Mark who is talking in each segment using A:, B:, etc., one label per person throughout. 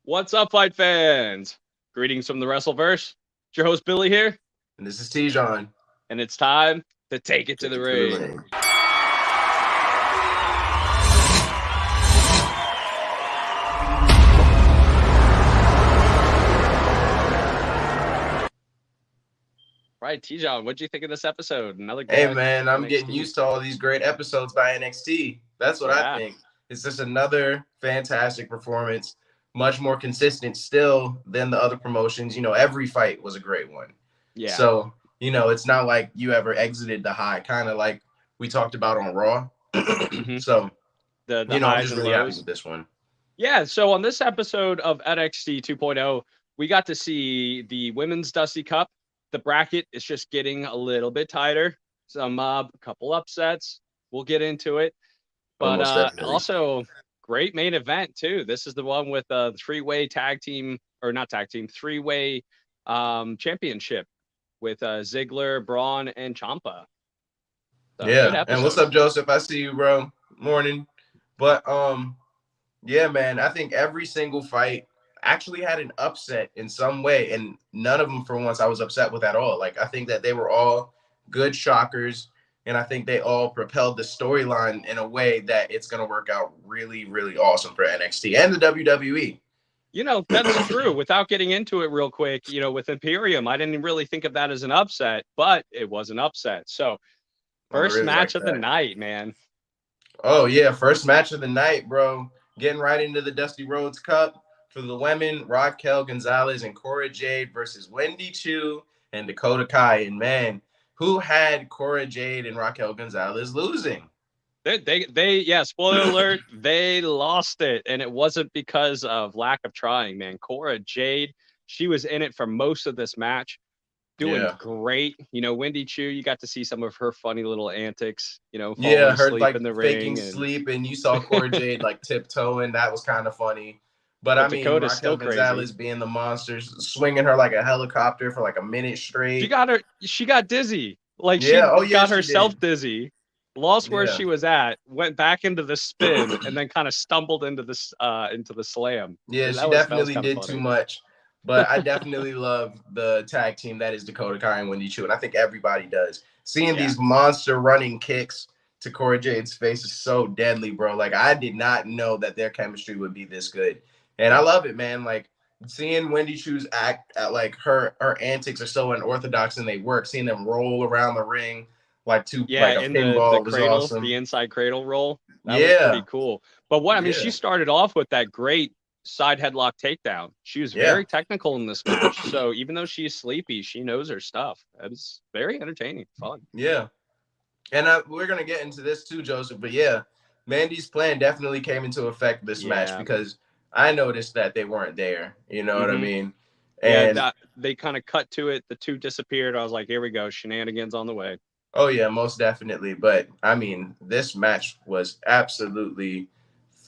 A: What's up, fight fans? Greetings from the Wrestleverse. It's your host, Billy here.
B: And this is T-John.
A: And it's time to take it to the ring. Right, T-John, what'd you think of this episode?
B: Hey, man, I'm getting used to all these great episodes by NXT. That's what I think. It's just another fantastic performance, much more consistent still than the other promotions. You know, every fight was a great one.
A: Yeah.
B: So, you know, it's not like you ever exited the high, kind of like we talked about on Raw. So,
A: the
B: you know, I'm
A: highs
B: just
A: and
B: really happy
A: lows.
B: with this one.
A: Yeah, so on this episode of NXT 2.0, we got to see the Women's Dusty Cup. The bracket is just getting a little bit tighter. Some couple upsets. We'll get into it. But also, great main event, too. This is the one with the three-way three-way championship with Ziggler, Braun, and Ciampa. So,
B: yeah, and what's up, Joseph? I see you, bro. Morning. But, yeah, man, I think every single fight actually had an upset in some way, and none of them for once I was upset with at all. Like, I think that they were all good shockers, and I think they all propelled the storyline in a way that it's going to work out really, really awesome for NXT and the WWE.
A: You know, that's true. Without getting into it real quick, you know, with Imperium, I didn't really think of that as an upset, but it was an upset. So, first match of the night, man.
B: Oh, yeah, first match of the night, bro. Getting right into the Dusty Rhodes Cup. For the women, Raquel Gonzalez and Cora Jade versus Wendy Choo and Dakota Kai. And man, who had Cora Jade and Raquel Gonzalez losing?
A: They spoiler alert, they lost it. And it wasn't because of lack of trying, man. Cora Jade, she was in it for most of this match, doing great. You know, Wendy Choo, you got to see some of her funny little antics, you know, falling asleep
B: like
A: in the
B: faking
A: ring.
B: Sleep, and you saw Cora Jade like tiptoeing. That was kind of funny. But I mean,
A: Dakota's
B: Raquel Gonzalez being the monster, swinging her like a helicopter for like a minute straight.
A: She got dizzy. Like she got herself dizzy, lost where she was at, went back into the spin, and then kind of stumbled into the slam.
B: Yeah, she definitely did too much. But I definitely love the tag team that is Dakota Kai and Wendy Choo, and I think everybody does. Seeing these monster running kicks to Cora Jade's face is so deadly, bro. Like, I did not know that their chemistry would be this good. And I love it, man. Like, seeing Wendy Choo's act at, like, her antics are so unorthodox and they work. Seeing them roll around the ring like a pinball was
A: cradle,
B: awesome.
A: The inside cradle roll. That was pretty cool. But I mean, she started off with that great side headlock takedown. She was very technical in this match. So even though she's sleepy, she knows her stuff. That was very entertaining, fun.
B: Yeah. And we're going to get into this too, Joseph. But yeah, Mandy's plan definitely came into effect this match because I noticed that they weren't there. You know what I mean? And
A: they kind of cut to it. The two disappeared. I was like, here we go. Shenanigans on the way.
B: Oh, yeah, most definitely. But I mean, this match was absolutely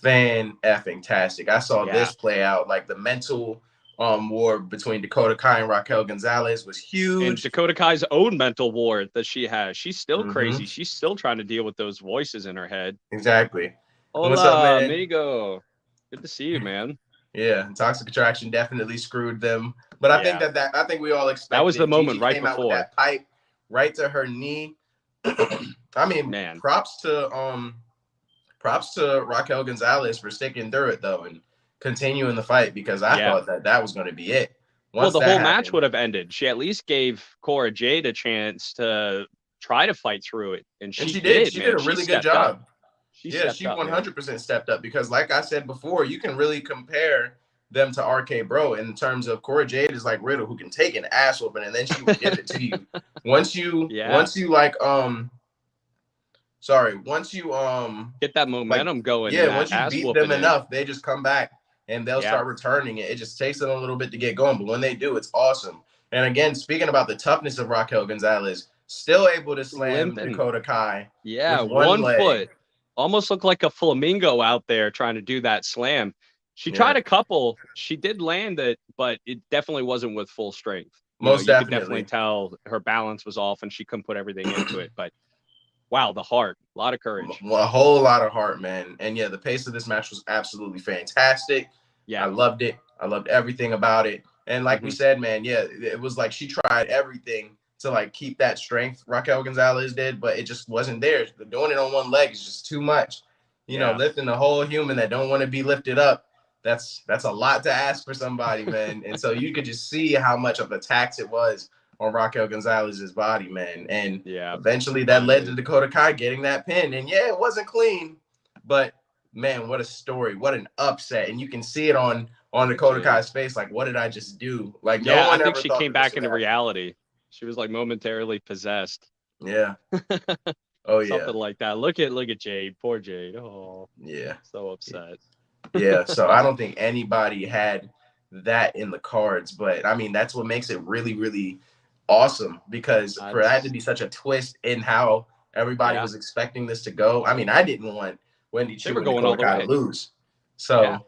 B: fan-effing-tastic. I saw this play out. Like, the mental war between Dakota Kai and Raquel Gonzalez was huge.
A: And Dakota Kai's own mental war that she has. She's still crazy. She's still trying to deal with those voices in her head.
B: Exactly.
A: Hola,
B: what's up, man?
A: amigo. Good to see you, man.
B: Yeah, Toxic Attraction definitely screwed them. But I think I think we all expected
A: that was the moment
B: Gigi
A: right
B: came
A: before.
B: Out with that pipe right to her knee. I mean, props to Raquel Gonzalez for sticking through it though and continuing the fight, because I thought that was going to be it.
A: Well, the whole match would have ended. She at least gave Cora Jade a chance to try to fight through it, and she did.
B: She did a really good job. She
A: 100%
B: 100% stepped up, because like I said before, you can really compare them to RK Bro in terms of Cora Jade is like Riddle, who can take an ass whooping and then she will give it to you. Once you get
A: that momentum going.
B: Yeah, once you beat them enough, they just come back and they'll start returning it. It just takes them a little bit to get going, but when they do, it's awesome. And again, speaking about the toughness of Raquel Gonzalez, still able to slam Dakota Kai.
A: Yeah, one foot. Almost looked like a flamingo out there trying to do that slam. She tried a couple. She did land it, but it definitely wasn't with full strength. You could definitely tell her balance was off and she couldn't put everything into it. But wow, the heart, a lot of courage.
B: Well, a whole lot of heart, man. And yeah, the pace of this match was absolutely fantastic.
A: Yeah,
B: I loved it. I loved everything about it. And like we said, man, yeah, it was like she tried everything to like keep that strength Raquel Gonzalez did, but it just wasn't there. Doing it on one leg is just too much. You know, lifting the whole human that don't want to be lifted up, that's a lot to ask for somebody, man. And so you could just see how much of a tax it was on Raquel Gonzalez's body, man. And eventually that led to Dakota Kai getting that pin. And yeah, it wasn't clean, but man, what a story. What an upset. And you can see it on Dakota Kai's face. Like, what did I just do? Like, no one
A: I think
B: ever
A: she
B: thought
A: came back into reality. She was like momentarily possessed.
B: Yeah. Oh, yeah.
A: Something like that. Look at Jade. Poor Jade. Oh,
B: yeah.
A: So upset.
B: Yeah. So I don't think anybody had that in the cards. But I mean, that's what makes it really, really awesome, because for that to be such a twist in how everybody was expecting this to go. I mean, I didn't want Wendy Chu and Dakota Kai to lose. So,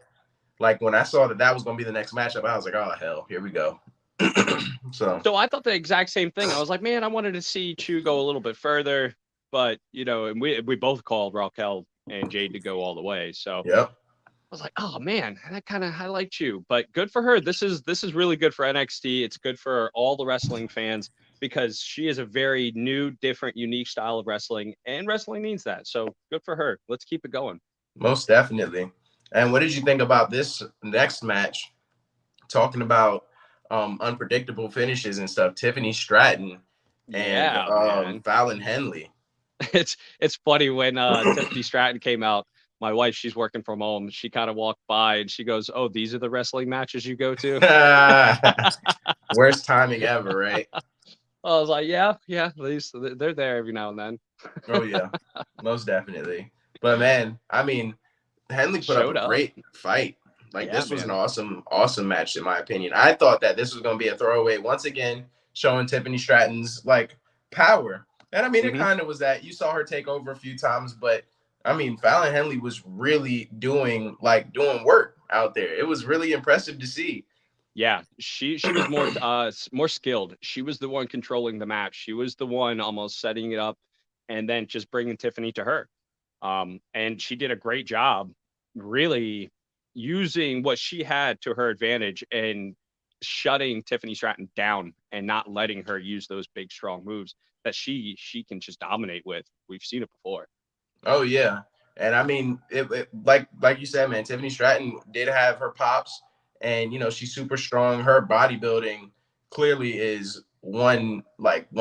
B: like, when I saw that was going to be the next matchup, I was like, oh, hell, here we go. So
A: I thought the exact same thing. I was like, man, I wanted to see Chu go a little bit further, but you know, and we both called Raquel and Jade to go all the way. So I was like, oh man, that kind of, I like Chu, but good for her. This is really good for NXT. It's good for all the wrestling fans, because she is a very new, different, unique style of wrestling, and wrestling needs that. So good for her. Let's keep it going.
B: Most definitely. And what did you think about this next match? Talking about unpredictable finishes and stuff. Tiffany Stratton and Fallon Henley.
A: It's funny when Tiffany Stratton came out. My wife, she's working from home. She kind of walked by and she goes, "Oh, these are the wrestling matches you go to."
B: Worst timing ever, right?
A: I was like, yeah, at least they're there every now and then.
B: Oh yeah, most definitely. But man, I mean, Henley put up a great fight. Like, this was an awesome match, in my opinion. I thought that this was going to be a throwaway, once again, showing Tiffany Stratton's, like, power. And, I mean, it kind of was that. You saw her take over a few times, but, I mean, Fallon Henley was really doing work out there. It was really impressive to see.
A: Yeah, she was more skilled. She was the one controlling the match. She was the one almost setting it up and then just bringing Tiffany to her. And she did a great job, really using what she had to her advantage and shutting Tiffany Stratton down and not letting her use those big, strong moves that she can just dominate with. We've seen it before.
B: Oh, yeah. And I mean, like you said, man, Tiffany Stratton did have her pops, and, you know, she's super strong. Her bodybuilding clearly is one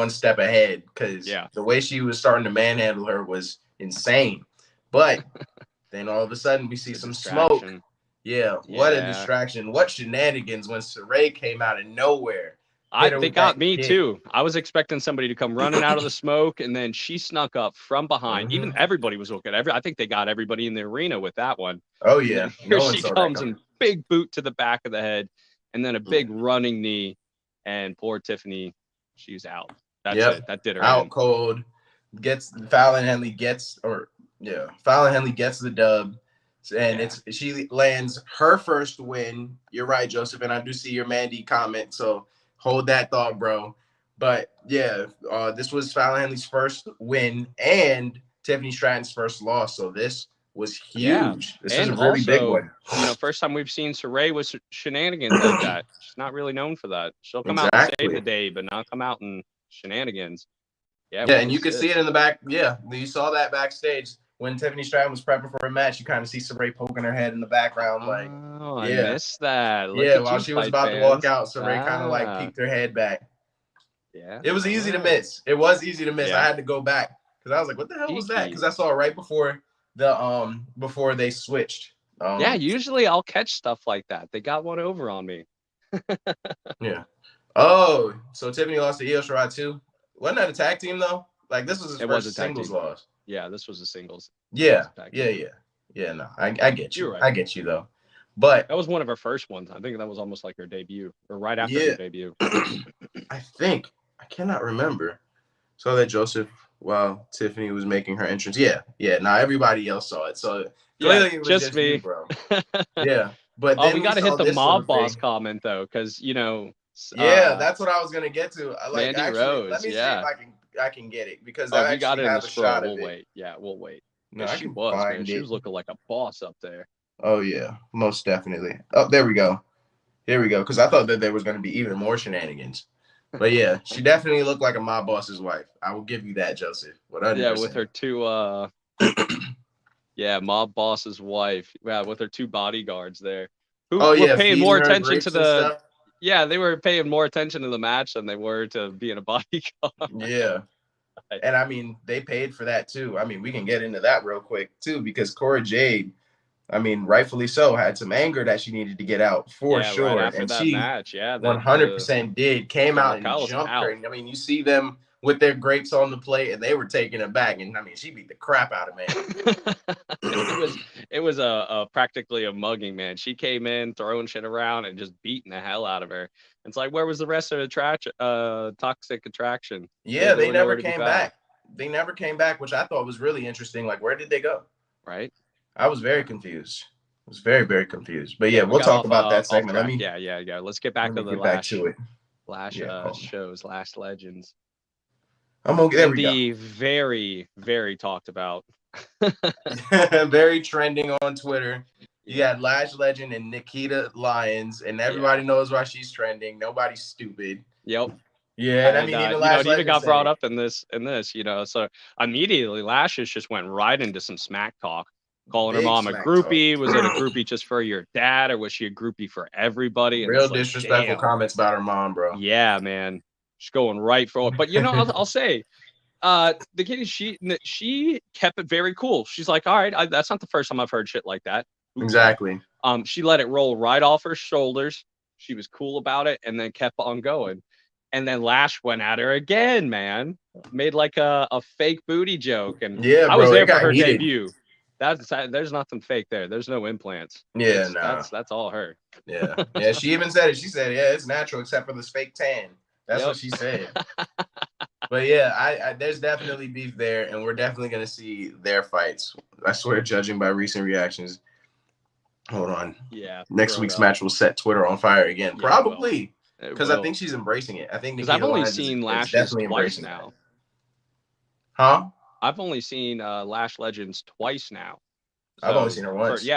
B: step ahead, because the way she was starting to manhandle her was insane. But then all of a sudden we see some smoke. Yeah, what a distraction. What shenanigans when Saray came out of nowhere.
A: They got me too. I was expecting somebody to come running out of the smoke, and then she snuck up from behind. Even everybody was looking. I think they got everybody in the arena with that one.
B: Oh, yeah.
A: Here she comes, and big boot to the back of the head, and then a big running knee, and poor Tiffany, she's out. That's it. That did her
B: out cold. Fallon Henley gets the dub. And she lands her first win. You're right, Joseph, and I do see your Mandy comment, so hold that thought, bro. But yeah, this was Fallon Henley's first win and Tiffany Stratton's first loss, so this was huge. This is a really big one.
A: You know, first time we've seen Saray with shenanigans like that. She's not really known for that. She'll come out and save the day, but not come out in shenanigans.
B: Yeah, and you can see it in the back. Yeah, you saw that backstage. When Tiffany Stratton was prepping for a match, you kind of see Saray poking her head in the background, like,
A: I missed that.
B: While she was about to walk out, Saray kind of like peeked her head back.
A: Yeah,
B: it was easy to miss. It was easy to miss. I had to go back because I was like, "What the hell was that?" Because I saw it right before before they switched.
A: Usually I'll catch stuff like that. They got one over on me.
B: Yeah. Oh, so Tiffany lost to Io Shirai too. Wasn't that a tag team though? Like, this was his first singles loss.
A: Yeah, this was a singles.
B: Yeah. No, I get you. Right. I get you though. But
A: that was one of her first ones. I think that was almost like her debut, or right after her debut.
B: I think. I cannot remember. Saw that Joseph while Tiffany was making her entrance. Yeah. Now everybody else saw it. So clearly it was just me, bro. Yeah. But then
A: we got to hit the mob boss comment though, because you know.
B: That's what I was gonna get to. Like,
A: Mandy Rose.
B: Let me see if I can get it, because
A: I got it in the scroll. We'll wait. Yeah, we'll wait.
B: No,
A: she was, man. She was looking like a boss up there.
B: Oh yeah, most definitely. Oh, there we go. Here we go. Because I thought that there was going to be even more shenanigans. But yeah, she definitely looked like a mob boss's wife. I will give you that, Joseph. 100%.
A: Yeah, with her two mob boss's wife. Yeah, with her two bodyguards there. Who were paying more attention to the they were paying more attention to the match than they were to being a bodyguard.
B: Yeah. And I mean, they paid for that too. I mean, we can get into that real quick too, because Cora Jade, I mean, rightfully so, had some anger that she needed to get out for sure.
A: Right after
B: and
A: that
B: she
A: match,
B: 100% did. Came out and jumped her. I mean, you see them with their grapes on the plate, and they were taking it back. And I mean, she beat the crap out of man.
A: it was a practically a mugging, man. She came in throwing shit around and just beating the hell out of her. It's like, where was the rest of the Toxic Attraction?
B: Yeah, they never came back. They never came back, which I thought was really interesting. Like, where did they go?
A: Right.
B: I was very confused. I was very, very confused. But yeah, we'll talk about that segment.
A: Let's get back to the Lash shows, Lash Legends.
B: There we go.
A: Very, very talked about.
B: Very trending on Twitter. You had Lash Legend and Nikkita Lyons, and everybody knows why she's trending. Nobody's stupid.
A: Yep.
B: Yeah, and I mean,
A: it even got brought up in this, so immediately Lashes just went right into some smack talk, calling her mom a groupie. Was it a groupie just for your dad, or was she a groupie for everybody? And
B: real disrespectful comments about her mom, bro.
A: Yeah, man, she's going right for it. But I'll say, the kid, she kept it very cool. She's like, all right, that's not the first time I've heard shit like that.
B: Exactly.
A: She let it roll right off her shoulders. She was cool about it, and then kept on going. And then Lash went at her again, man. Made like a fake booty joke. And I was there for her debut. There's nothing fake there. There's no implants.
B: Yeah,
A: that's all her.
B: Yeah. Yeah, she even said it. She said, yeah, it's natural except for this fake tan. That's what she said. But yeah, there's definitely beef there, and we're definitely going to see their fights. I swear, judging by recent reactions. Hold on.
A: Yeah.
B: Next week's match will set Twitter on fire again. Probably. Because I think she's embracing it. I think
A: because I've only seen Lashes twice now.
B: Huh?
A: I've only seen Lash Legends twice now.
B: So I've only seen her once.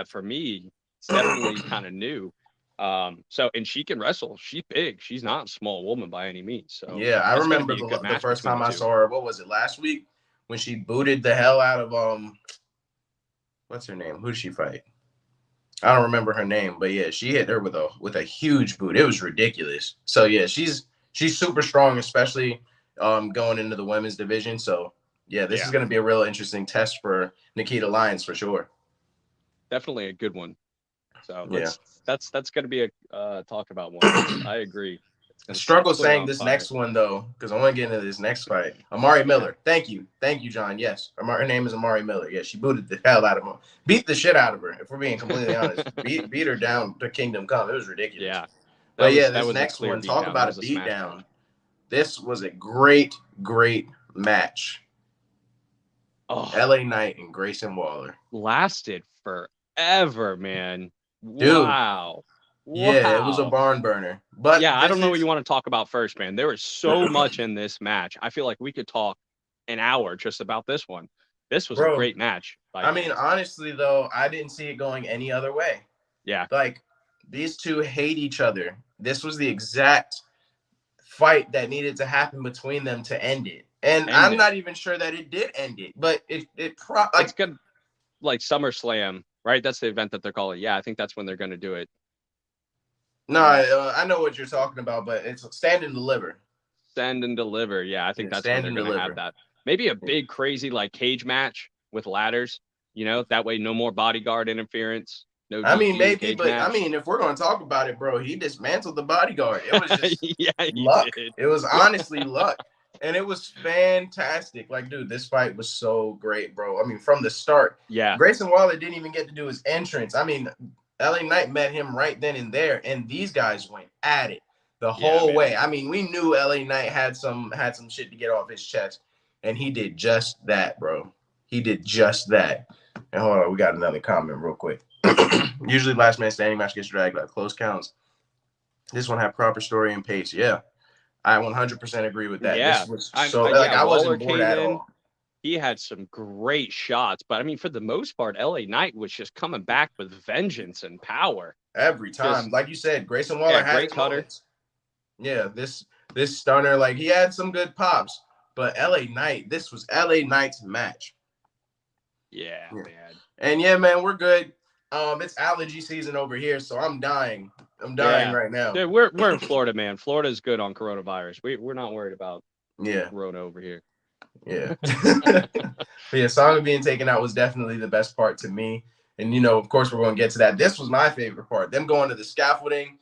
A: For me, it's definitely kind of new. And she can wrestle. She's big. She's not a small woman by any means. So
B: yeah, I remember the first time I saw her. What was it, last week? When she booted the hell out of what's her name? Who did she fight? I don't remember her name, but yeah, she hit her with a huge boot. It was ridiculous. So yeah, she's super strong, especially going into the women's division. So yeah, this is going to be a real interesting test for Nikkita Lyons for sure.
A: Definitely a good one. So that's going to be a talk about one. I agree.
B: I struggle saying this next one though, because I want to get into this next fight. Amari Miller. Thank you, John. Yes, her name is Amari Miller. Yeah, she booted the hell out of her, beat the shit out of her. If we're being completely honest, beat her down to Kingdom Come. It was ridiculous.
A: Yeah,
B: but this next one, talk about a beatdown. This was a great match.
A: Oh,
B: LA Knight and Grayson Waller
A: lasted forever, man. Dude. Wow.
B: Yeah, it was a barn burner. But
A: yeah, I don't know what you want to talk about first, man. There was so much in this match. I feel like we could talk an hour just about this one. This was a great match.
B: I mean, honestly, though, I didn't see it going any other way.
A: Yeah.
B: Like, these two hate each other. This was the exact fight that needed to happen between them to end it. And I'm not even sure that it did end it. But it's
A: good, like SummerSlam, right? That's the event that they're calling. Yeah, I think that's when they're going to do it.
B: No, I know what you're talking about, but it's Stand and Deliver.
A: Stand and Deliver. Yeah, I think that's when they're going to have that. Maybe a big, crazy, like, cage match with ladders. That way no more bodyguard interference. No,
B: I mean, maybe, but match. I mean, if we're going to talk about it, bro, he dismantled the bodyguard. It was just luck. It was honestly luck. And it was fantastic. Like, dude, this fight was so great, bro. I mean, from the start.
A: Yeah.
B: Grayson Waller didn't even get to do his entrance. I mean, LA Knight met him right then and there, and these guys went at it the whole way. I mean, we knew LA Knight had some shit to get off his chest, and he did just that, bro. He did just that. And hold on, we got another comment real quick. Usually last man standing match gets dragged out close counts. This one had proper story and pace. Yeah, I 100% agree with that.
A: Yeah.
B: This was I wasn't bored at all.
A: He had some great shots, but I mean, for the most part, LA Knight was just coming back with vengeance and power.
B: Every time. Like you said, Grayson Waller had
A: great
B: his
A: cutter.
B: moments. Yeah, this stunner, like he had some good pops. But LA Knight, this was LA Knight's match.
A: Yeah, man.
B: And yeah, man, we're good. It's allergy season over here, so I'm dying. I'm dying right now.
A: Dude, we're in Florida, man. Florida's good on coronavirus. We're not worried about corona over here.
B: Yeah. But yeah, Saga being taken out was definitely the best part to me. And you know, of course, we're going to get to that. This was my favorite part. Them going to the scaffolding.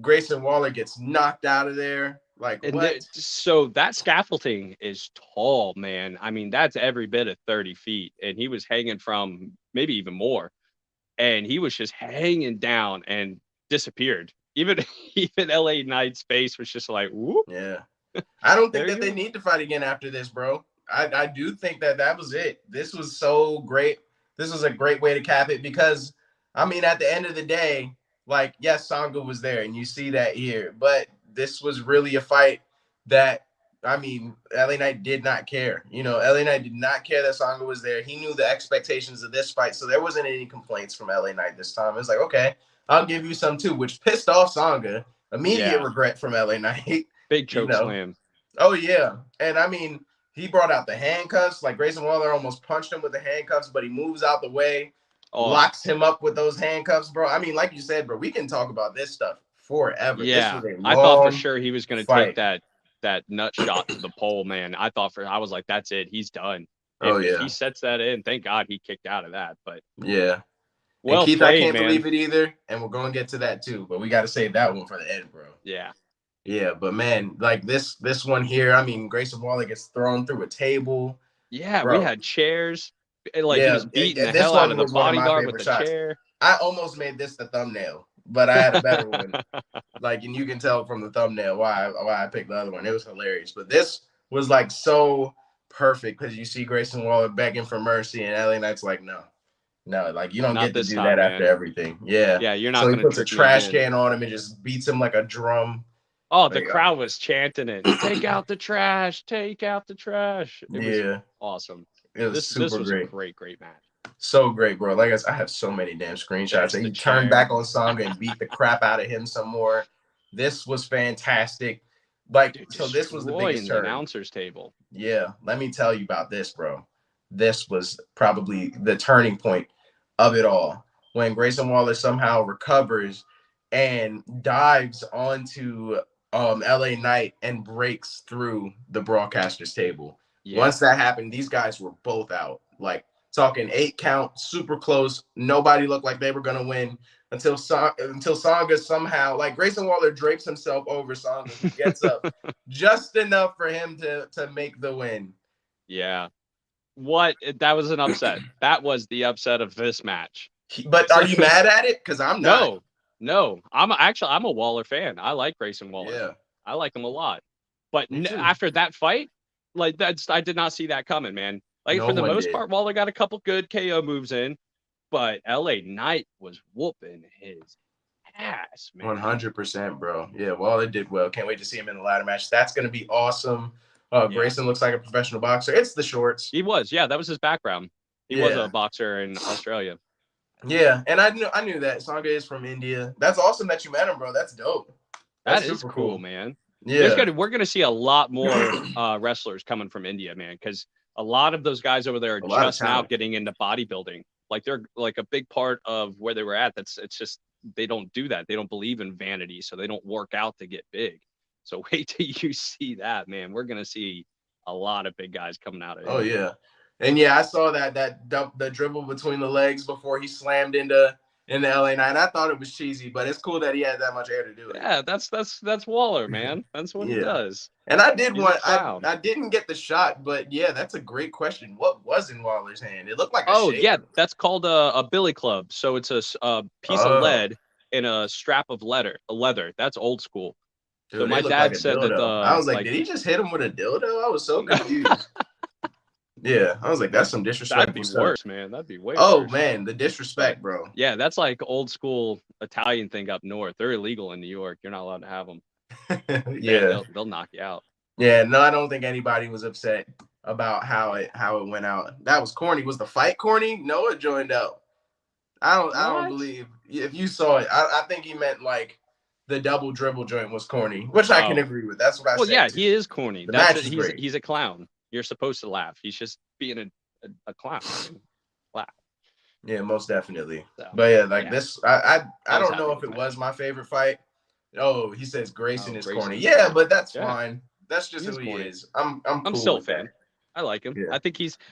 B: Grayson Waller gets knocked out of there. Like, what?
A: So that scaffolding is tall, man. I mean, that's every bit of 30 feet. And he was hanging from maybe even more. And he was just hanging down and disappeared. Even LA Knight's face was just like, whoop.
B: Yeah. I don't think that they need to fight again after this, bro. I do think that was it. This was so great. This was a great way to cap it because, I mean, at the end of the day, like, yes, Sanga was there, and you see that here. But this was really a fight that, I mean, LA Knight did not care. You know, LA Knight did not care that Sanga was there. He knew the expectations of this fight, so there wasn't any complaints from LA Knight this time. It was like, okay, I'll give you some too, which pissed off Sanga. Immediate regret from LA Knight.
A: Big choke slam.
B: Oh, yeah. And, I mean, he brought out the handcuffs. Like, Grayson Waller almost punched him with the handcuffs, but he moves out the way, locks him up with those handcuffs, bro. I mean, like you said, bro, we can talk about this stuff forever.
A: Yeah, I thought for sure he was going to take that nut shot to the pole, man. I was like, that's it. He's done. If he sets that in, thank God he kicked out of that. But
B: yeah. Well, Keith, I can't believe it either. And we're going to get to that too. But we got to save that one for the end, bro.
A: Yeah.
B: Yeah, but man, like this one here, I mean, Grayson Waller gets thrown through a table.
A: Yeah, bro. We had chairs. Like he was beating the hell out of the bodyguard with the chair.
B: I almost made this the thumbnail, but I had a better one. Like, and you can tell from the thumbnail why I picked the other one. It was hilarious. But this was like so perfect because you see Grayson Waller begging for mercy, and LA Knight's like, no, like you don't get to do that after everything. Yeah.
A: Yeah, you're not.
B: So he puts a trash can on him and just beats him like a drum.
A: Oh, the crowd was chanting it. Take out the trash. Take out the trash. It was awesome.
B: It was super
A: great.
B: This
A: was a great match.
B: So great, bro. Like I have so many damn screenshots. And he turned back on Sanga and beat the crap out of him some more. This was fantastic. Like, dude, so this was the biggest turn.
A: The announcer's table.
B: Yeah. Let me tell you about this, bro. This was probably the turning point of it all. When Grayson Waller somehow recovers and dives onto LA Knight and breaks through the broadcaster's table. Yeah. Once that happened, these guys were both out. Like, talking 8 count, super close. Nobody looked like they were going to win until Sanga somehow, like Grayson Waller drapes himself over Sanga, gets up just enough for him to make the win.
A: Yeah. That was an upset. That was the upset of this match.
B: But are you mad at it? Because I'm not.
A: No, I'm a Waller fan. I like Grayson Waller.
B: Yeah,
A: I like him a lot. But after that fight, like I did not see that coming, man. Like for the most part, Waller got a couple good KO moves in, but LA Knight was whooping his ass, man.
B: 100%, bro. Yeah, Waller did well. Can't wait to see him in the ladder match. That's gonna be awesome. Grayson looks like a professional boxer. It's the shorts.
A: He was, that was his background. He was a boxer in Australia.
B: Yeah, and I knew that Saga is from India. That's awesome that you met him, bro. That's dope.
A: That is cool, man. Yeah, we're gonna see a lot more wrestlers coming from India, man, because a lot of those guys over there are just now getting into bodybuilding. Like they're like a big part of where they were at. It's just they don't do that. They don't believe in vanity, so they don't work out to get big. So wait till you see that, man. We're gonna see a lot of big guys coming out of it.
B: Oh yeah. And yeah, I saw the dribble between the legs before he slammed into LA Knight. I thought it was cheesy, but it's cool that he had that much air to do it.
A: Yeah, that's Waller, man. That's what he does.
B: And I didn't get the shot, but yeah, that's a great question. What was in Waller's hand? It looked like a shaver.
A: That's called a billy club. So it's a piece of lead and a strap of leather. That's old school. Dude, so my dad said that
B: I was like, did he just hit him with a dildo? I was so confused. Yeah, I was like, that's some disrespect.
A: That'd be worse, man. That'd be way worse.
B: Oh, man, the disrespect, bro.
A: Yeah, that's like old school Italian thing up north. They're illegal in New York. You're not allowed to have them.
B: Yeah.
A: They'll knock you out.
B: Yeah, no, I don't think anybody was upset about how it went out. That was corny. Was the fight corny? Noah joined out. I don't believe if you saw it. I think he meant like the double dribble joint was corny, which I can agree with. That's what I said.
A: Well, yeah,
B: too.
A: he is corny.
B: The match is great.
A: He's a clown. You're supposed to laugh. He's just being a clown. Laugh.
B: Yeah, most definitely. So, but yeah, like this, I don't know if it was my favorite fight. Oh, he says Grayson is corny. Yeah, but that's fine. That's just who he is. I'm cool
A: still a fan. I like him. Yeah.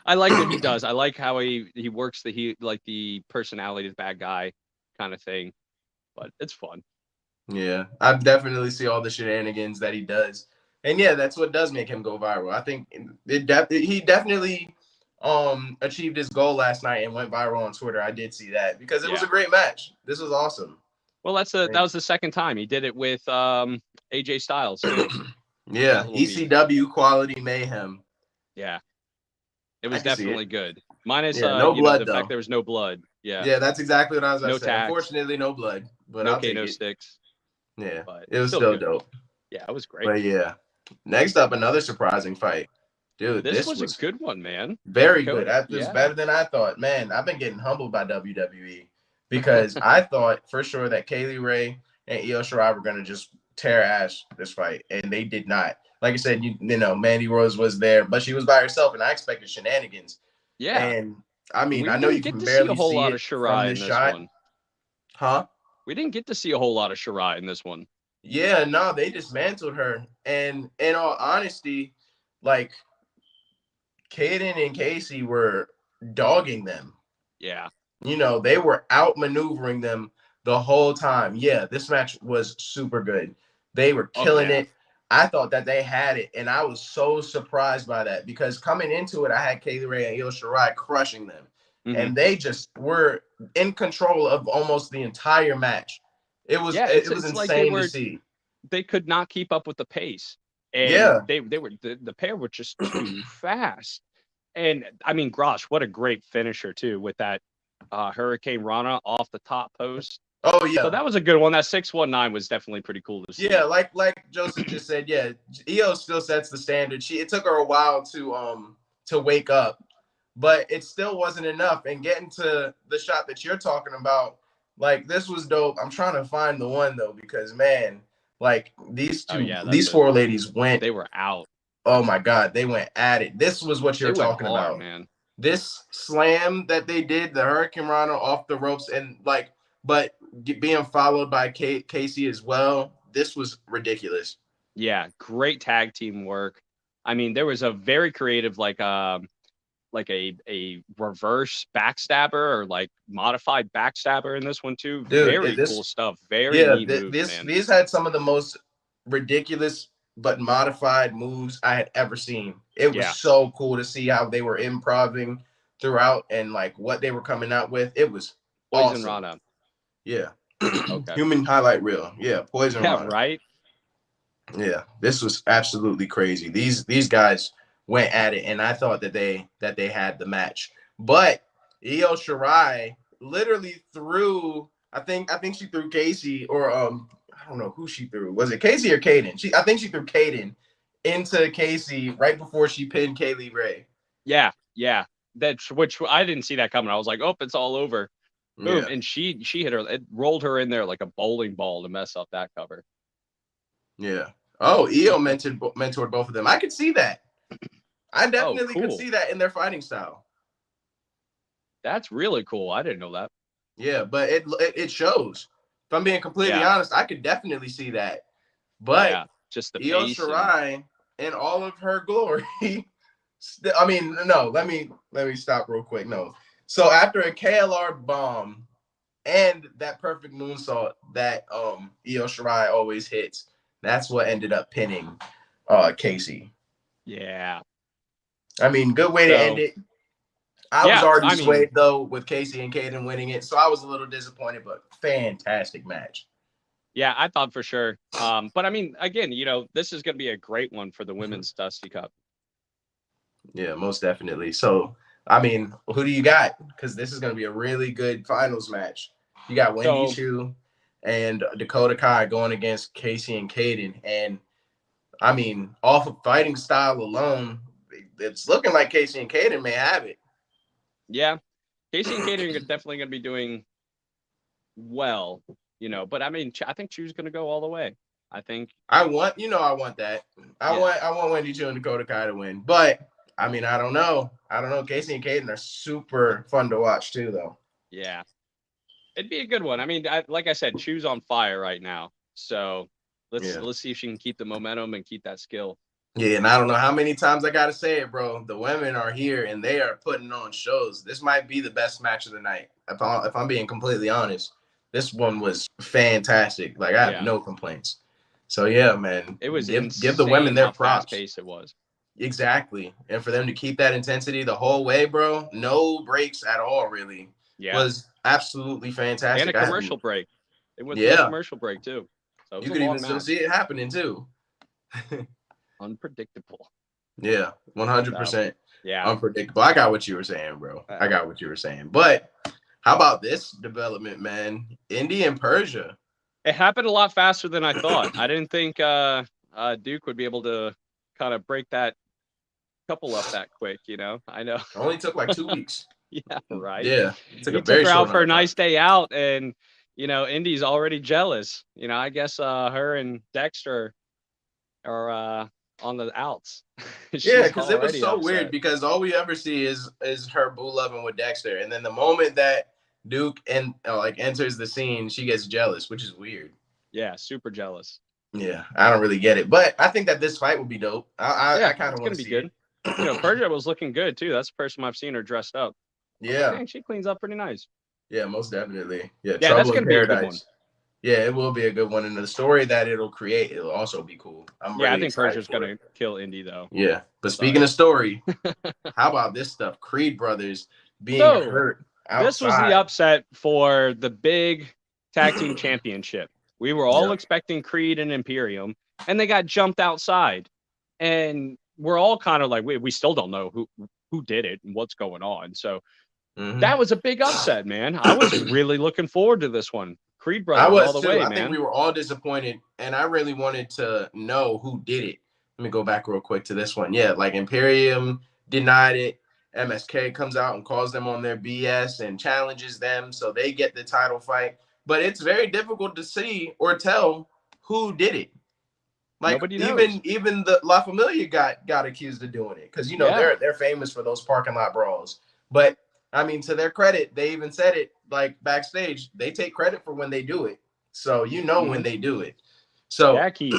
A: I like what he does. I like how he works the personality of the bad guy kind of thing. But it's fun.
B: Yeah, I definitely see all the shenanigans that he does. And yeah, that's what does make him go viral. I think he definitely achieved his goal last night and went viral on Twitter. I did see that because it was a great match. This was awesome.
A: Well, that was the second time he did it with AJ Styles.
B: Yeah, ECW quality mayhem.
A: Yeah, it was definitely good. Minus
B: no blood,
A: the fact there was no blood.
B: Yeah, that's exactly what I was going to say. Unfortunately, no blood, but
A: no sticks.
B: Yeah, but it was still dope.
A: Yeah, it was great.
B: But yeah, next up, another surprising fight. Dude,
A: this was a good one, man.
B: Very good. It was better than I thought. Man, I've been getting humbled by WWE because I thought for sure that Kaylee Ray and Io Shirai were going to just tear ass this fight, and they did not. Like I said, you know, Mandy Rose was there, but she was by herself, and I expected shenanigans.
A: Yeah.
B: And I mean, I know you can barely see a whole lot of
A: Shirai in this one.
B: Huh?
A: We didn't get to see a whole lot of Shirai in this one.
B: Yeah, no, they dismantled her. And in all honesty, like Kaden and Casey were dogging them.
A: Yeah.
B: You know, they were outmaneuvering them the whole time. Yeah, this match was super good. They were killing it. I thought that they had it, and I was so surprised by that because coming into it, I had Kaylee Ray and Io Shirai crushing them. Mm-hmm. And they just were in control of almost the entire match. It was insane like to see.
A: They could not keep up with the pace. And they were the pair were just too fast. And I mean, gosh, what a great finisher too with that Hurricane Rana off the top post.
B: Oh yeah.
A: So that was a good one. That 619 was definitely pretty cool to see.
B: Yeah, like Joseph just said, yeah, Io still sets the standard. It took her a while to wake up, but it still wasn't enough. And getting to the shot that you're talking about, like this was dope. I'm trying to find the one though, because man, like these four ladies went.
A: They were out.
B: Oh my God, they went at it. This was what you're talking about,
A: man.
B: This slam that they did, the Hurricane Rana off the ropes, and like, but being followed by Casey as well. This was ridiculous.
A: Yeah, great tag team work. I mean, there was a very creative, like a reverse backstabber or like modified backstabber in this one too.
B: Dude,
A: very cool stuff. Very neat moves, man.
B: These had some of the most ridiculous but modified moves I had ever seen. It was so cool to see how they were improvising throughout and like what they were coming out with. It was
A: Poison
B: awesome.
A: Rana.
B: Yeah. Okay. Human highlight reel. Yeah, Poison Rana.
A: Right.
B: Yeah, this was absolutely crazy. These guys went at it, and I thought that they had the match. But Io Shirai literally threw. I think she threw Casey, or I don't know who she threw. Was it Casey or Kaden? I think she threw Kaden into Casey right before she pinned Kaylee Ray.
A: Yeah. Which I didn't see that coming. I was like, oh, it's all over. Boom. Yeah. And she hit her. It rolled her in there like a bowling ball to mess up that cover.
B: Yeah. Oh, Io mentored both of them. I could see that. I definitely could see that in their fighting style.
A: That's really cool. I didn't know that.
B: Yeah, but it shows. If I'm being completely honest, I could definitely see that. But
A: just the
B: Io Shirai in all of her glory. I mean, no. Let me stop real quick. No. So after a KLR bomb and that perfect moonsault that Io Shirai always hits, that's what ended up pinning Casey.
A: Yeah.
B: I mean, good way to end it. I was already swayed though with Casey and Kaden winning it, so I was a little disappointed, but fantastic match.
A: Yeah, I thought for sure. But I mean, again, this is going to be a great one for the women's Dusty Cup.
B: Yeah, most definitely. So, I mean, who do you got? Because this is going to be a really good finals match. You got Wendy Chu and Dakota Kai going against Casey and Kaden. And, I mean, off of fighting style alone, it's looking like Casey and Kaden may have it.
A: Yeah. Casey and Kaden are definitely going to be doing well, but I mean, I think Chu's going to go all the way. I think
B: I want that. I want Wendy Chu and Dakota Kai to win. But I mean, I don't know. Casey and Caden are super fun to watch too, though.
A: Yeah. It'd be a good one. I mean, like I said, Chu's on fire right now. So let's see if she can keep the momentum and keep that skill.
B: Yeah, and I don't know how many times I gotta say it, bro. The women are here and they are putting on shows. This might be the best match of the night. If I'm being completely honest, this one was fantastic. Like I have no complaints. So yeah, man,
A: it was
B: give the women their props.
A: Fast-paced it was.
B: Exactly, and for them to keep that intensity the whole way, bro, no breaks at all, really.
A: Yeah,
B: was absolutely fantastic.
A: And a commercial break. It went through a commercial break too. So
B: you could even still see it happening too.
A: Unpredictable.
B: Yeah, 100%.
A: Yeah,
B: unpredictable. I got what you were saying, bro. I got what you were saying. But how about this development, man? Indy and Persia.
A: It happened a lot faster than I thought. I didn't think Duke would be able to kind of break that couple up that quick. I know. It
B: only took like 2 weeks.
A: Yeah, right.
B: Yeah,
A: he took her out for a nice day out, and Indy's already jealous. I guess her and Dexter are on the outs.
B: Yeah, because it was so weird because all we ever see is her boo loving with Dexter, and then the moment that Duke enters the scene, she gets jealous, which is weird.
A: Yeah, super jealous.
B: Yeah, I don't really get it, but I think that this fight will be dope. I kind of want to see
A: good. Persia was looking good too. That's the first time I've seen her dressed up.
B: Yeah,
A: she cleans up pretty nice.
B: Yeah, most definitely. Yeah,
A: that's gonna be a good one.
B: Yeah, it will be a good one, and the story that it'll create, it'll also be cool.
A: I think Persia's gonna kill Indy though.
B: Yeah, but speaking of story, how about this stuff? Creed brothers being hurt outside.
A: This was the upset for the big tag team championship. We were all expecting Creed and Imperium, and they got jumped outside, and we're all kind of like, we still don't know who did it and what's going on. So that was a big upset, man. I was really looking forward to this one. Creed brothers all the way, man.
B: I think we were all disappointed, and I really wanted to know who did it. Let me go back real quick to this one. Yeah, like Imperium denied it. MSK comes out and calls them on their BS and challenges them, so they get the title fight. But it's very difficult to see or tell who did it. Like even the La Familia got accused of doing it because they're famous for those parking lot brawls. But I mean, to their credit, they even said it like backstage. They take credit for when they do it, so when they do it. So
A: yeah, Keith,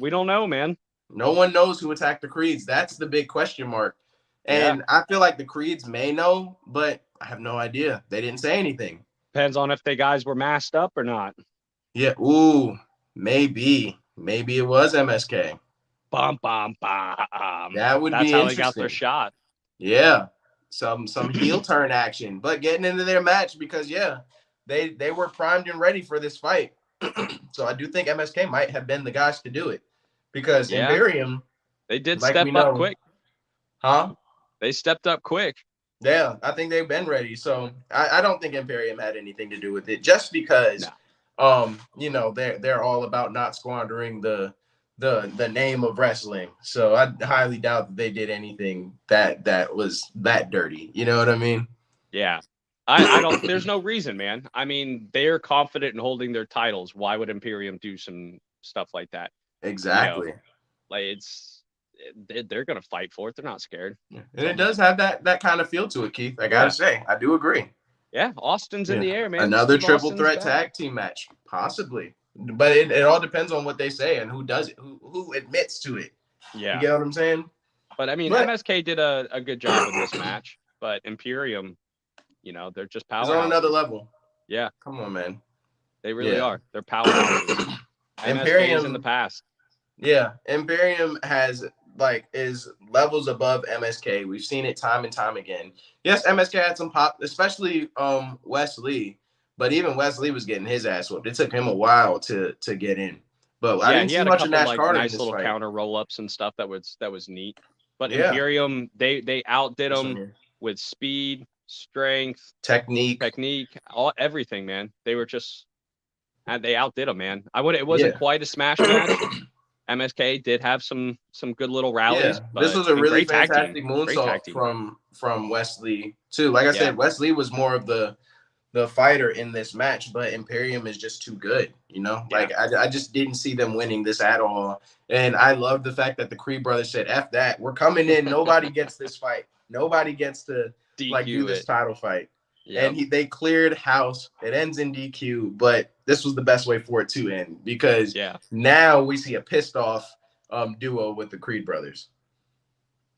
A: we don't know, man.
B: No one knows who attacked the Creeds. That's the big question mark. And I feel like the Creeds may know, but I have no idea. They didn't say anything.
A: Depends on if the guys were masked up or not.
B: Yeah. Ooh, maybe it was MSK.
A: Bum, bum, bum.
B: That would be interesting.
A: That's how they got their shot.
B: Yeah. Some heel turn action, but getting into their match because they were primed and ready for this fight. So I do think MSK might have been the guys to do it because Imperium,
A: they did step up quick.
B: Huh?
A: They stepped up quick.
B: Yeah, I think they've been ready. So I don't think Imperium had anything to do with it, just because they're all about not squandering the name of wrestling. So I highly doubt that they did anything that was that dirty. You know what I mean?
A: Yeah. I don't there's no reason, man. I mean, they're confident in holding their titles. Why would Imperium do some stuff like that?
B: Exactly.
A: Like they're gonna fight for it. They're not scared.
B: Yeah. And it does have that kind of feel to it, Keith. I gotta say, I do agree.
A: Yeah, Austin's in the air, man.
B: Another triple threat tag team match, possibly. But it all depends on what they say and who does it, who admits to it.
A: Yeah.
B: You get what I'm saying?
A: But I mean, MSK did a good job with this match, but Imperium, they're just power.
B: It's on another level.
A: Yeah.
B: Come on, man.
A: They really are. They're powerhouses.
B: Imperium
A: in the past.
B: Yeah. Imperium is levels above MSK. We've seen it time and time again. Yes, MSK had some pop, especially Wes Lee. But even Wes Lee was getting his ass whooped. It took him a while to get in. But I didn't see much of Nash Carter.
A: Nice little counter roll-ups and stuff that was neat. But Imperium, they outdid them with speed, strength,
B: technique,
A: everything, man. They were they outdid them, man. It wasn't quite a smash match. MSK did have some good little rallies.
B: Yeah. But this was a really fantastic moonsault from Wes Lee too. Like I said, Wes Lee was more of the the fighter in this match, but Imperium is just too good, you know?
A: Yeah.
B: Like, I just didn't see them winning this at all. And I love the fact that the Creed brothers said, F that. We're coming in. Nobody gets this fight. Nobody gets to, like, do this title fight. Yep. And they cleared house. It ends in DQ, but this was the best way for it to end because now we see a pissed off duo with the Creed brothers.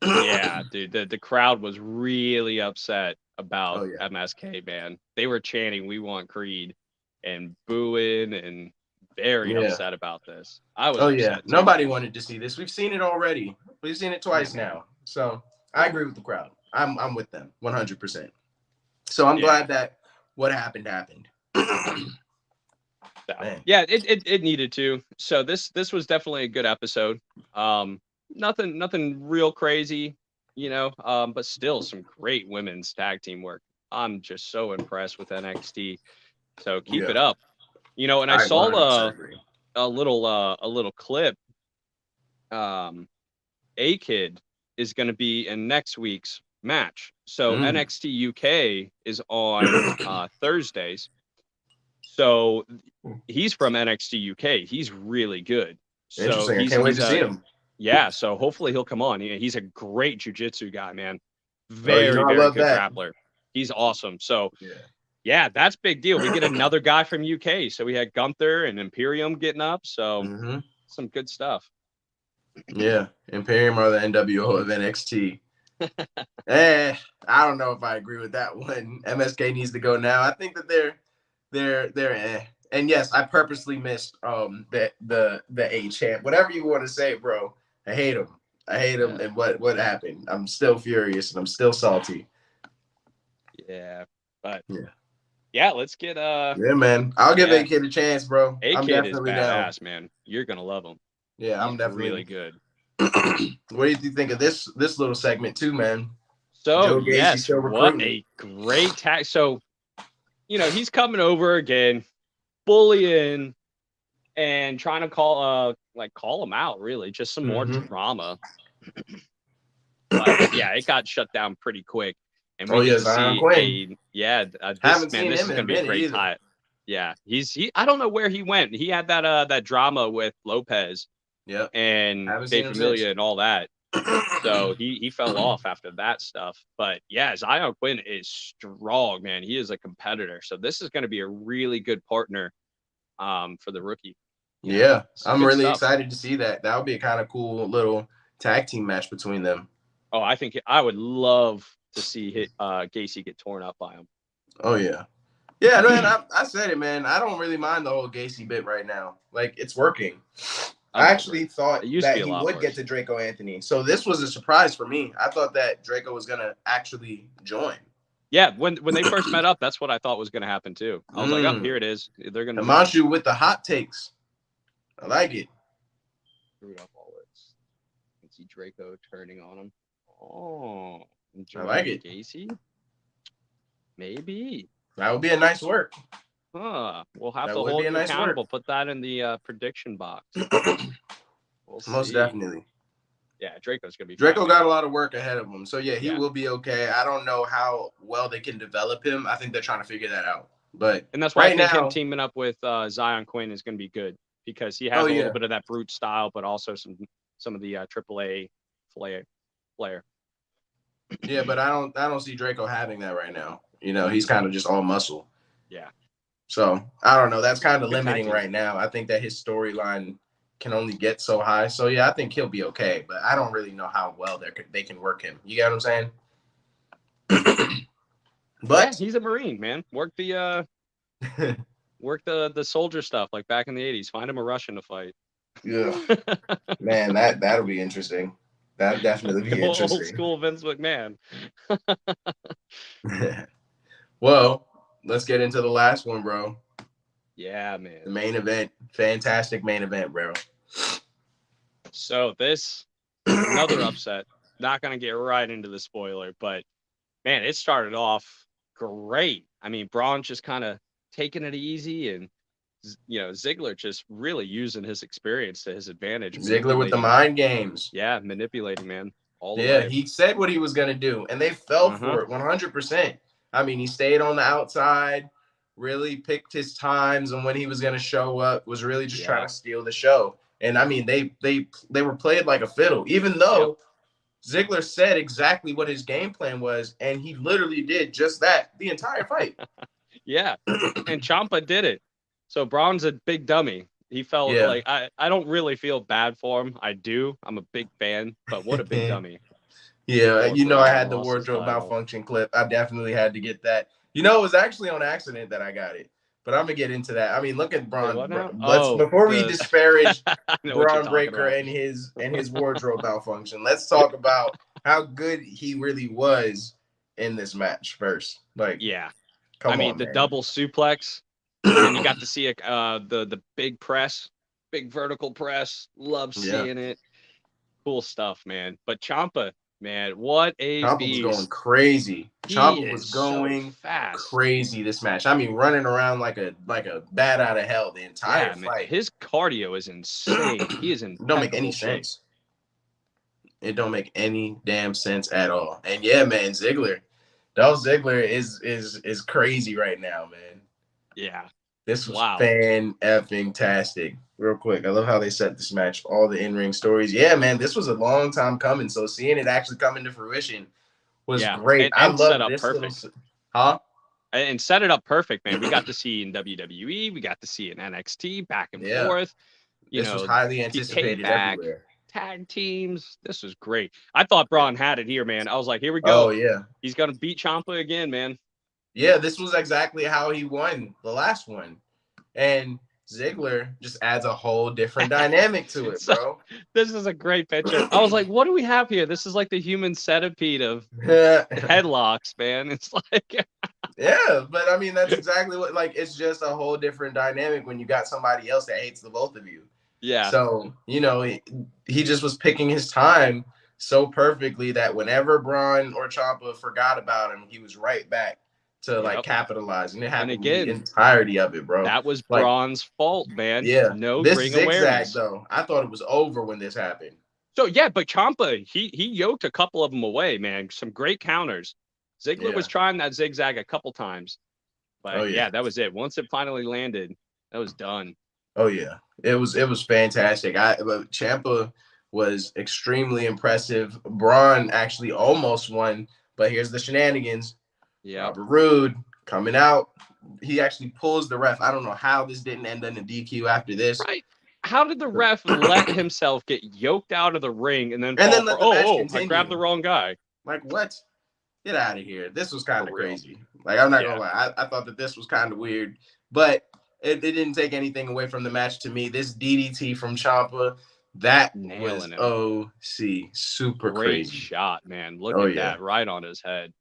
A: Yeah, dude, the crowd was really upset about MSK, man. They were chanting, "We want Creed," and booing and very upset about this. I was upset too.
B: Nobody wanted to see this. We've seen it already. We've seen it twice now. So I agree with the crowd. I'm with them 100%. So I'm glad that what happened.
A: Yeah, it needed to. So this was definitely a good episode. Nothing real crazy, you know, but still some great women's tag team work. I'm just so impressed with NXT. So keep it up. You know, and I saw a little clip. A-Kid is going to be in next week's match. So NXT UK is on Thursdays. So he's from NXT UK. He's really good. So
B: interesting. I can't wait to see him.
A: Yeah, so hopefully he'll come on. He's a great jiu-jitsu guy, man. Very good grappler. He's awesome. So, yeah, that's big deal. We get another guy from UK. So we had Gunther and Imperium getting up. So some good stuff.
B: Yeah, Imperium are the NWO of NXT. I don't know if I agree with that one. MSK needs to go now. I think that they're And yes, I purposely missed the A champ. Whatever you want to say, bro. I hate him. And what happened? I'm still furious and I'm still salty.
A: Yeah, but let's get
B: man. I'll give A-Kid a chance, bro.
A: A-Kid is badass, man. You're gonna love him.
B: Yeah, I'm definitely
A: really good.
B: What do you think of this little segment too, man?
A: So yes, what a great tag. So, you know, he's coming over again, bullying and trying to call him out, really, just some more drama. But yeah, it got shut down pretty quick. And we get to see this is gonna be a great tie. Yeah, I don't know where he went. He had that drama with Lopez, and Dave Familia and all that. So he fell off after that stuff. But yeah, Zion Quinn is strong, man. He is a competitor. So this is going to be a really good partner for the rookie.
B: Yeah, I'm really excited to see that. That would be a kind of cool little tag team match between them.
A: Oh, I think I would love to see Gacy get torn up by him.
B: Oh, yeah. Yeah, man, I said it, man. I don't really mind the whole Gacy bit right now. Like, it's working. I actually thought that he would get to Draco Anthony. So this was a surprise for me. I thought that Draco was going to actually join.
A: Yeah, when they first met up, that's what I thought was going to happen, too. I was like, oh, here it is. They're going to...
B: Himanshu with the hot takes. I like it.
A: Screwed up all this. You can see Draco turning on him. Oh,
B: I like it.
A: Gacy? Maybe.
B: That would be a nice work.
A: We'll have to hold you accountable. Put that in the prediction box.
B: Most definitely.
A: Yeah, Draco's going to be
B: Draco got a lot of work ahead of him. So, yeah, he will be okay. I don't know how well they can develop him. I think they're trying to figure that out. And
A: that's why I think him teaming up with Zion Quinn is going to be good because he has a little bit of that brute style, but also some of the AAA flair.
B: Yeah, but I don't see Draco having that right now. You know, he's kind of just all muscle.
A: Yeah.
B: So I don't know. That's kind of limiting right now. I think that his storyline can only get so high. So yeah, I think he'll be okay. But I don't really know how well they can work him. You get what I'm saying? But
A: he's a Marine, man. Work the soldier stuff like back in the 80s. Find him a Russian to fight.
B: Yeah, man, that'll be interesting. That'd definitely be interesting.
A: Old school Vince McMahon.
B: Well, let's get into the last one, bro.
A: Yeah, man.
B: The main event. Fantastic main event, bro.
A: So this, another upset. Not going to get right into the spoiler, but, man, it started off great. I mean, Braun just kind of taking it easy and, you know, Ziggler just really using his experience to his advantage.
B: Ziggler with the mind games.
A: Yeah, manipulating, man. All the way.
B: He said what he was going to do, and they fell for it 100%. I mean, he stayed on the outside. really picked his times and when he was going to show up, was really just trying to steal the show. And I mean, they were played like a fiddle, even though Ziggler said exactly what his game plan was, and he literally did just that the entire fight.
A: Yeah, and Ciampa did it. So Braun's a big dummy. He felt like I don't really feel bad for him. I do. I'm a big fan, but what a big dummy.
B: Yeah, you know, I had the wardrobe malfunction clip. I definitely had to get that. You know, it was actually on accident that I got it, but I'm gonna get into that. I mean, look at Braun. Before we disparage Braun Breaker and his wardrobe malfunction, let's talk about how good he really was in this match first. Like,
A: I mean, the double suplex, and you got to see the big press, big vertical press. Love seeing it. Cool stuff, man. But Ciampa, man, what a
B: Ciampa
A: beast.
B: was going crazy. Ciampa was going
A: so fast.
B: Crazy this match. I mean, running around like a bat out of hell the entire fight.
A: Man, his cardio is insane. He is in.
B: Don't make any sense. It don't make any damn sense at all. And yeah, man, Ziggler. Dolph Ziggler is crazy right now, man.
A: Yeah.
B: This was fan-effing-tastic. Real quick, I love how they set this match, all the in-ring stories. Yeah, man, this was a long time coming. So seeing it actually come into fruition was great.
A: And
B: I
A: set
B: love
A: up
B: this
A: perfect. And set it up perfect, man. We got to see in WWE, we got to see in NXT, back and forth.
B: This was highly anticipated everywhere.
A: Tag teams. This was great. I thought Braun had it here, man. I was like, here we go.
B: Oh, yeah.
A: He's going to beat Ciampa again, man.
B: Yeah, this was exactly how he won the last one. And Ziggler just adds a whole different dynamic to it, bro.
A: This is a great picture. I was like, what do we have here? This is like the human centipede of headlocks, man. It's like...
B: Yeah, but I mean, that's exactly what, like, it's just a whole different dynamic when you got somebody else that hates the both of you.
A: Yeah.
B: So, you know, he just was picking his time so perfectly that whenever Braun or Ciampa forgot about him, he was right back to like capitalize. And it happened again, the entirety of it, bro.
A: That was Braun's fault, man.
B: Yeah.
A: No
B: this
A: ring
B: zigzag,
A: awareness.
B: Though, I thought it was over when this happened.
A: So yeah, but Ciampa, he yoked a couple of them away, man. Some great counters. Ziggler was trying that zigzag a couple times. But yeah, that was it. Once it finally landed, that was done.
B: Oh yeah. It was fantastic. But Ciampa was extremely impressive. Braun actually almost won, but here's the shenanigans.
A: Yeah.
B: Robert Roode coming out. He actually pulls the ref. I don't know how this didn't end in a DQ after this.
A: Right. How did the ref let himself get yoked out of the ring and then I grabbed the wrong guy?
B: Like, what? Get out of here. This was kind of crazy. Like, I'm not gonna lie. I thought that this was kind of weird, but it didn't take anything away from the match to me. This DDT from Ciampa, that was OC. Super
A: great
B: crazy
A: shot, man. Look at that, right on his head.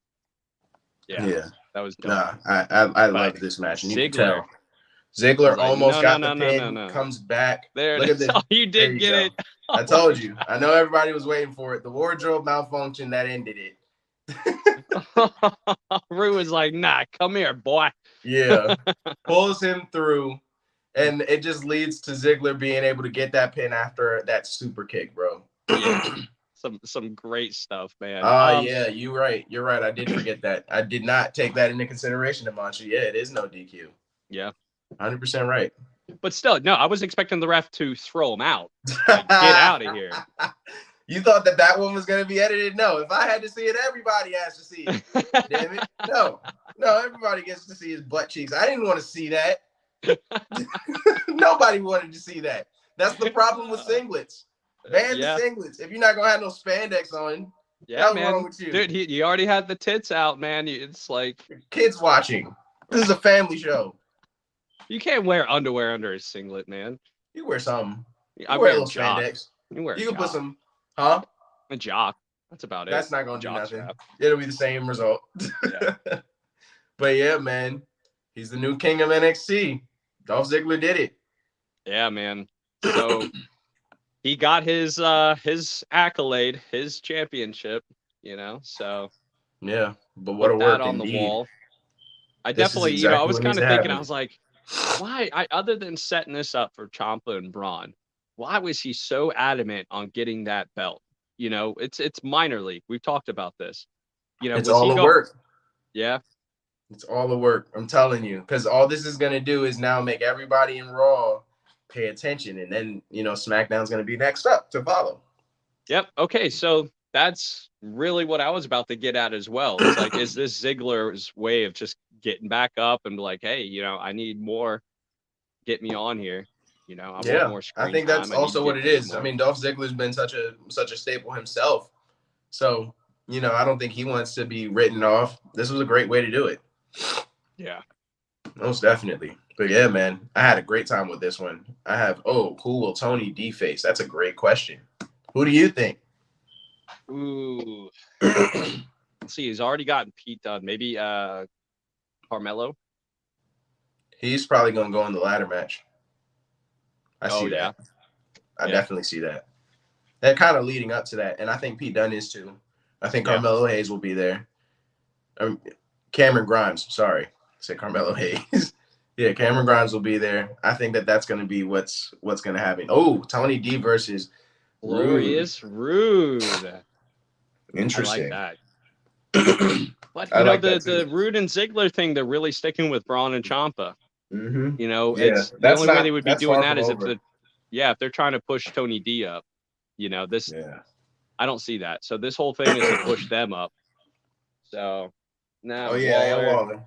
A: Yeah. That was dope.
B: Nah, I love this match. And you can tell. Ziggler almost got the pin, comes back.
A: There, look at this. Oh, you did get it.
B: I told you. I know everybody was waiting for it. The wardrobe malfunction that ended it.
A: Rue was like, nah, come here, boy.
B: Yeah. Pulls him through, and it just leads to Ziggler being able to get that pin after that super kick, bro.
A: Yeah. Some great stuff, man.
B: Yeah, you're right. You're right. I did forget that. I did not take that into consideration, Amanchi. Yeah, it is no DQ.
A: Yeah.
B: 100% right.
A: But still, no, I was expecting the ref to throw him out. Like, get out of here.
B: You thought that one was going to be edited? No. If I had to see it, everybody has to see it. Damn it. No, everybody gets to see his butt cheeks. I didn't want to see that. Nobody wanted to see that. That's the problem with singlets. Ban the singlets. If you're not going to have no spandex on,
A: what's wrong with you? Dude, you already had the tits out, man. It's like...
B: Kids watching. This is a family show.
A: You can't wear underwear under a singlet, man.
B: You wear something.
A: I wear a little
B: spandex.
A: You
B: can put some, a
A: jock. That's about it.
B: That's not going to do nothing. It'll be the same result. Yeah. But yeah, man, he's the new king of NXT. Dolph Ziggler did it.
A: Yeah, man. So he got his accolade, his championship. So
B: yeah. But what a work
A: on the wall. I definitely, I was kind of thinking, I was like, why? Other than setting this up for Ciampa and Braun, why was he so adamant on getting that belt? It's minor league. We've talked about this.
B: It's all the work.
A: Yeah.
B: It's all the work. I'm telling you, because all this is gonna do is now make everybody in Raw pay attention, and then SmackDown's gonna be next up to follow.
A: Yep. Okay, so that's really what I was about to get at as well. It's like, is this Ziggler's way of just getting back up and be like, hey, I need more. Get me on here. I want more screen time.
B: I think that's also what it is. I mean, Dolph Ziggler's been such a staple himself. So, I don't think he wants to be written off. This was a great way to do it.
A: Yeah.
B: Most definitely. But yeah, man, I had a great time with this one. I have, who will Tony D face? That's a great question. Who do you think?
A: Ooh. Let's see. He's already gotten Pete done. Maybe Carmelo?
B: He's probably going to go in the ladder match. I see that. I definitely see that. They're kind of leading up to that. And I think Pete Dunne is too. I think Carmelo Hayes will be there. Cameron Grimes. Sorry. I said Carmelo Hayes. Yeah, Cameron Grimes will be there. I think that's going to be what's going to happen. Oh, Tony D versus
A: Glorious Rude.
B: Interesting.
A: I like that. But the Rude and Ziggler thing, they're really sticking with Braun and Ciampa.
B: Mm-hmm.
A: It's the only way they would be doing that is if they're trying to push Tony D up. I don't see that. So this whole thing is to push them up. So now
B: Waller.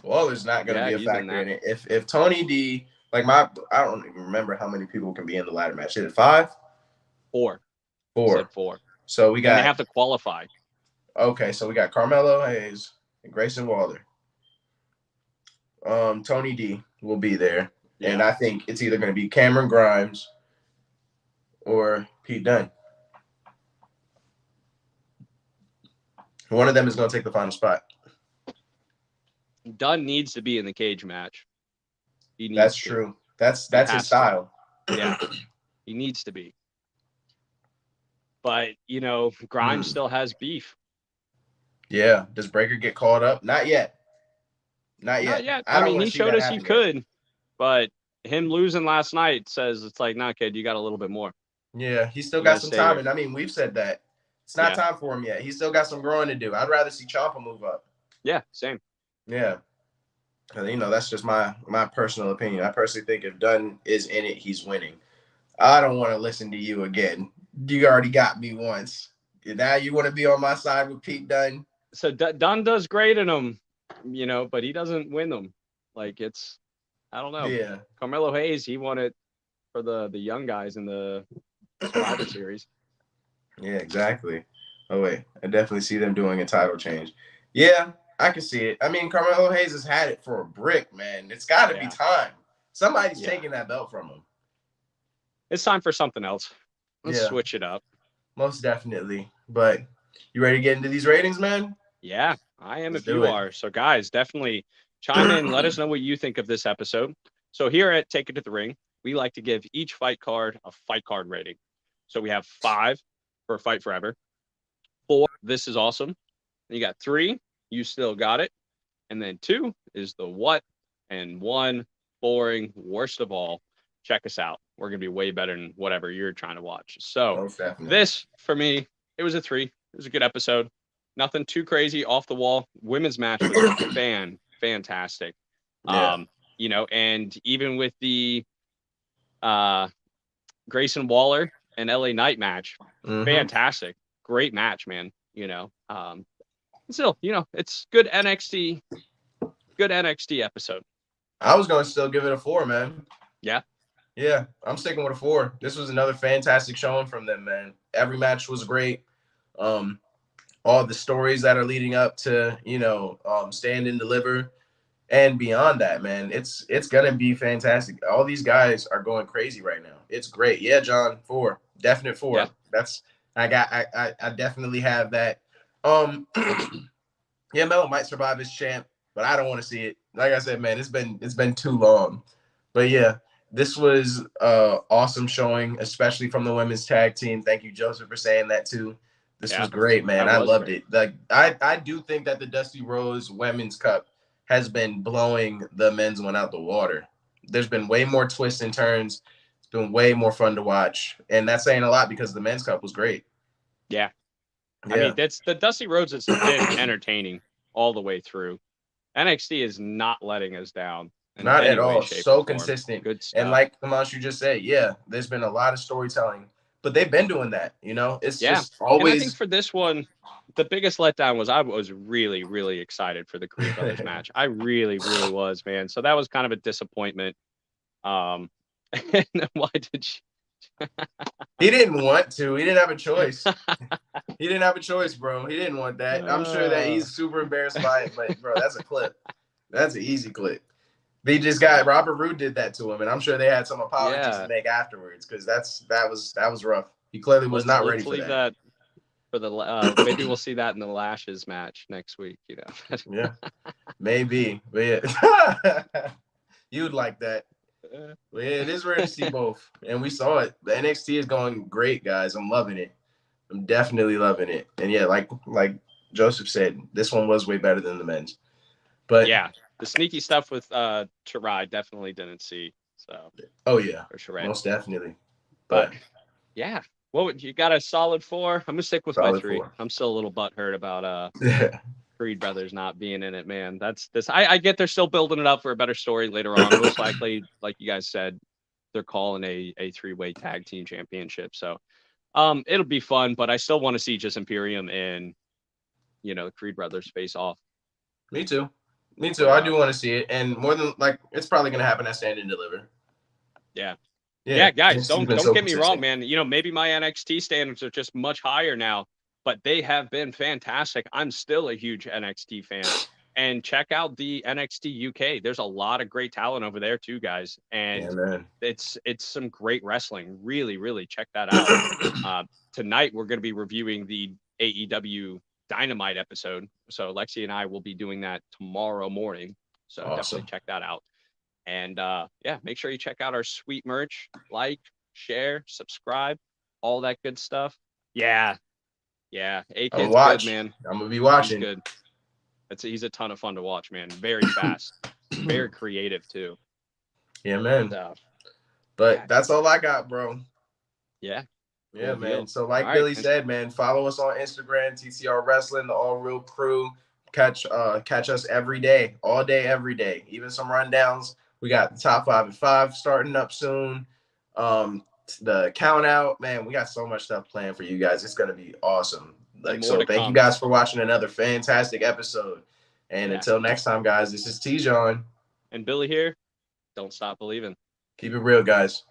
B: Waller's not going to be a factor in it. If Tony D, I don't even remember how many people can be in the ladder match. Is it 5?
A: 4.
B: 4.
A: 4.
B: So we got.
A: And they have to qualify.
B: Okay, so we got Carmelo Hayes and Grayson Waller. Tony D will be there, and I think it's either going to be Cameron Grimes or Pete Dunne. One of them is going to take the final spot.
A: Dunne needs to be in the cage match.
B: That's true. That's his style.
A: Yeah, he needs to be. But Grimes still has beef.
B: Yeah. Does Breaker get called up? Not yet.
A: I mean, he showed us he could, but him losing last night says it's like, nah, kid, you got a little bit more.
B: Yeah, he's still got some time. And I mean, we've said that. It's not time for him yet. He's still got some growing to do. I'd rather see Ciampa move up.
A: Yeah, same.
B: Yeah. And, that's just my personal opinion. I personally think if Dunne is in it, he's winning. I don't want to listen to you again. You already got me once. Now you want to be on my side with Pete Dunne.
A: So Dunne does great in them, but he doesn't win them. I don't know.
B: Yeah.
A: Carmelo Hayes, he won it for the young guys in the Survivor Series.
B: Yeah, exactly. Oh, wait. I definitely see them doing a title change. Yeah, I can see it. I mean, Carmelo Hayes has had it for a brick, man. It's got to be time. Somebody's taking that belt from him.
A: It's time for something else. Let's switch it up.
B: Most definitely. But you ready to get into these ratings, man?
A: Yeah, I am if you are. So, guys, definitely chime in. Let us know what you think of this episode. So here at Take It to the Ring, we like to give each fight card a fight card rating. So we have 5 for Fight Forever. 4, this is awesome. And you got 3, you still got it. And then 2 is the what. And 1, boring, worst of all. Check us out. We're going to be way better than whatever you're trying to watch. So this, for me, it was a 3. It was a good episode. Nothing too crazy, off the wall. Women's match was fantastic.
B: Yeah.
A: And even with the Grayson Waller and LA Knight match, fantastic. Great match, man. Still, it's good NXT episode.
B: I was going to still give it a 4, man.
A: Yeah.
B: Yeah, I'm sticking with a 4. This was another fantastic showing from them, man. Every match was great. All the stories that are leading up to, Stand and Deliver and beyond that, man, it's going to be fantastic. All these guys are going crazy right now. It's great. Yeah, John, 4. Definite 4. Yeah. I definitely have that. Yeah, Melo might survive as champ, but I don't want to see it. Like I said, man, it's been too long. But yeah, this was awesome showing, especially from the women's tag team. Thank you, Joseph, for saying that too. This was great, man. I loved it. Like I do think that the Dusty Rhodes Women's Cup has been blowing the men's one out the water. There's been way more twists and turns. It's been way more fun to watch, and that's saying a lot because the men's cup was great.
A: Yeah. I mean, that's the Dusty Rhodes has been entertaining all the way through. NXT is not letting us down.
B: Not at all. So consistent.
A: Good stuff.
B: And like you just said, yeah, there's been a lot of storytelling, but they've been doing that. It's just always.
A: And I think for this one, the biggest letdown was I was really, really excited for the Creed Brothers match. I really, really was, man. So that was kind of a disappointment. And why did you?
B: He didn't want to. He didn't have a choice. He didn't have a choice, bro. He didn't want that. I'm sure that he's super embarrassed by it, but bro, that's a clip. That's an easy clip. They just got Robert Roode did that to him, and I'm sure they had some apologies to make afterwards because that was rough. He clearly was not ready for that.
A: For the maybe we'll see that in the Lashes match next week.
B: Yeah, maybe. But yeah, you'd like that. But yeah, it is rare to see both, and we saw it. The NXT is going great, guys. I'm loving it. I'm definitely loving it. And yeah, like Joseph said, this one was way better than the men's. But
A: yeah. The sneaky stuff with Shirai definitely didn't see. So
B: yeah, most definitely.
A: But yeah, you got a solid 4? I'm gonna stick with my 3. 4. I'm still a little butthurt about Creed Brothers not being in it, man. That's this. I get they're still building it up for a better story later on. Most likely, like you guys said, they're calling a 3-way tag team championship. So it'll be fun, but I still want to see just Imperium and the Creed Brothers face off.
B: Me too. I do want to see it, and more than it's probably going to happen at Stand and Deliver.
A: Yeah, guys, don't get me wrong, man. Maybe my NXT standards are just much higher now, but they have been fantastic. I'm still a huge NXT fan, and check out the NXT UK. There's a lot of great talent over there too, guys, and it's some great wrestling. Really, really check that out. Tonight we're going to be reviewing the AEW Dynamite episode. So Lexi and I will be doing that tomorrow morning. So definitely check that out. And make sure you check out our sweet merch. Like, share, subscribe, all that good stuff. Yeah. A-Kid's good, man.
B: I'm gonna be watching.
A: He's good. He's a ton of fun to watch, man. Very fast. Very creative too.
B: Yeah, man. But that's all I got, bro.
A: Yeah.
B: Yeah, cool, man. So like Billy said, man, follow us on Instagram, TCR Wrestling, the All Real Crew. Catch us every day, all day, every day. Even some rundowns. We got the top 5 and 5 starting up soon. The count out, man. We got so much stuff planned for you guys. It's gonna be awesome. Thank you guys for watching another fantastic episode. And until next time, guys, this is T-John
A: and Billy here. Don't stop believing.
B: Keep it real, guys.